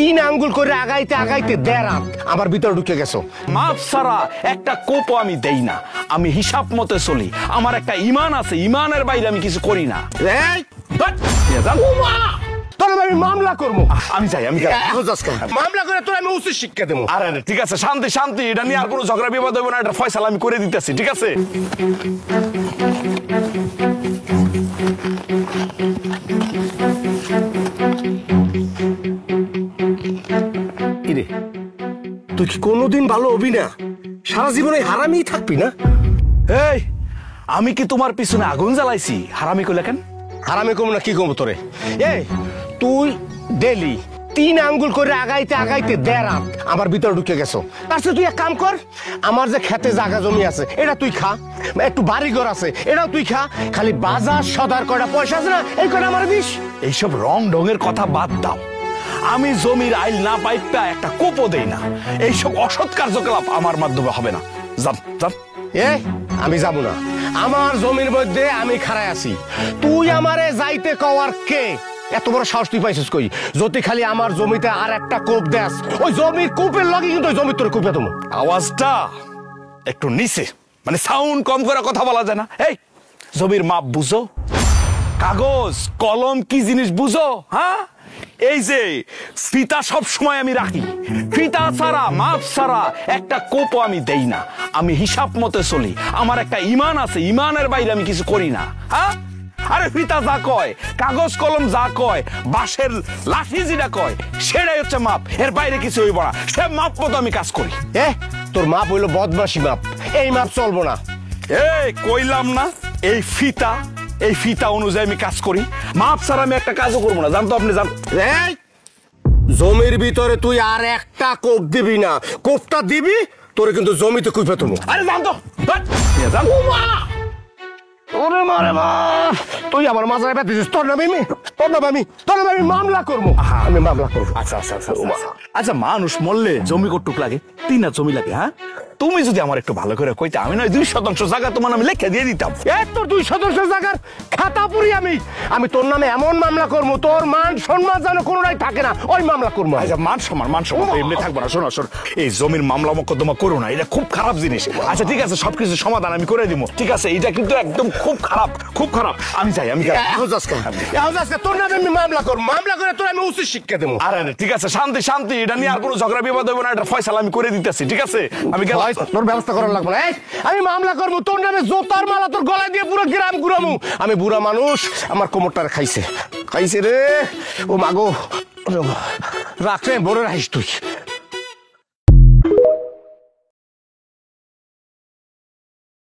3 আঙ্গুল করে আগাইতে আগাইতে দেড় রাত আমার ভিতরে ঢুকে গেছো। মাপ ছাড়া একটা কোপও আমি দেই না, আমি হিসাব মতে চলি। আমার একটা ইমান আছে, ইমানের বাইরে আমি কিছু করি না। তোর আমি মামলা করবো। আমি যাই, আমি মামলা করে তোর আমি উচিত শিক্ষা দেবো। আরে ঠিক আছে, শান্তি শান্তি, এটা নিয়ে আর কোনো ঝগড়া বিবাদ হবে না, এটা ফয়সালা আমি করে দিতেছি, ঠিক আছে? কিরে তুই কি কোনোদিন ভালো হবি না? সারা জীবনে হারামি থাকবি না? এই আমি কি তোমার পিছনে আগুন জ্বালাইছি? হারামি কইলা কেন? হারামি কম না কি কম তোরে? এই তুই ডেলি 3 আঙ্গুল করে আগাইতে আগাইতে দেড় রাত আমার ভিতরে ঢুকে গেছো। তারপর তুই এক কাম কর, আমার যে খেতে জায়গা জমি আছে এটা তুই খা, একটু বাড়িঘর আছে এটাও তুই খা, খালি বাজার সদার কয়টা পয়সা আছে না এই কয়টা আমার বিষ। এইসব রং ঢঙের কথা বাদ দাও। আমি জমির আইল না পাইপা একটা কোপও দেই না। এইসব অসৎ কার্যকলাপ আমার মাধ্যমে হবে না। যান যান। আমি যাব না, আমার জমির মধ্যে আমি খাড়ায় আছি, তুই আমারে যাইতে কওয়ার কে? এত বড় সাহস তুই পাইছিস কই? যদি খালি আমার জমিতে আর একটা কোপ দেস, ওই জমির কোপের লগে কিন্তু ওই জমির তোর কোপে দেবো। আওয়াজটা একটু নিচে, মানে সাউন্ড কম করে কথা বলা যায় না? এই জমির মাপ বুঝো, কাগজ কলম কি জিনিস বুঝো? হ্যাঁ, এই যে ফিতা সব সময় আমি রাখি, ফিতা ছাড়া মাপ ছাড়া একটা কোপও আমি দেই না। আমি হিসাব মতে চলি। আমার একটা ইমান আছে, ইমানের বাইরে আমি কিছু করি না। হ্যাঁ, আরে ফিতা যা কয়, কাগজ কলম যা কয়, বাঁশের লাঠি যেটা কয় সেটাই হচ্ছে মাপ, এর বাইরে কিছু হইব না। সে মাপ মতো আমি কাজ করি। তোর মাপ হইলো বদমাশি মাপ, এই মাপ চলবো না। এই কইলাম না, এই ফিতা অনুযায়ী আমি কাজ করি। মাপ ছাড়া আমি একটা কাজও করবো না, জানতো আপনি? জান জমির ভিতরে তুই আর একটা কোপ দিবি না, কোপটা দিবি তোরে কিন্তু জমিতে কুপে তুমি। আরে জানতো ওরে মারে মা, তুই আমার মাথায় ব্যথিস। তোর নামে আমি মামলা করবো। আমি মামলা করবো। আচ্ছা আচ্ছা আচ্ছা আচ্ছা, মানুষ মরলে জমি কটুক লাগে? 3 জমি লাগে। হ্যাঁ, তুমি যদি আমার একটু ভালো করে কইতে, আমি নয় 2% জায়গা তোমার নামে লিখে দিয়ে দিতাম। তোর 2% জায়গার খাতা পুরি আমি তোর নামে এমন মামলা করবো, তোর মান সম্মান যেন কোনোটাই থাকে না, ওই মামলা করবো। আচ্ছা, মান সম্মান এমনি থাকবো না। শোনো শোনো, এই জমির মামলা মোকদ্দমা করো না, এটা খুব খারাপ জিনিস। আচ্ছা ঠিক আছে, সবকিছু সমাধান আমি করে দিব, ঠিক আছে? এটা কিন্তু একদম খুব খারাপ, খুব খারাপ। আমি যাই, আমি তোর নামে আমি মামলা করবো, মামলা করে তোর আমি উচিত শিক্ষা দেবো। আরে ঠিক আছে, শান্তি শান্তি, এটা নিয়ে আর কোনো ঝগড়া বিবাদ হবে না, এটা ফয়সালা আমি করে দিতেছি, ঠিক আছে? আমি তোর ব্যবস্থা করার লাগবে না। আমি মামলা করবো, তোর নামে জোতার মালা তোর গলায় দিয়ে পুরো গ্রাম ঘুরামু। আমি বুড়া মানুষ, আমার কোমরটার খাইছে রে। ও মাগো, রাখলে বড় রাখিস তুই।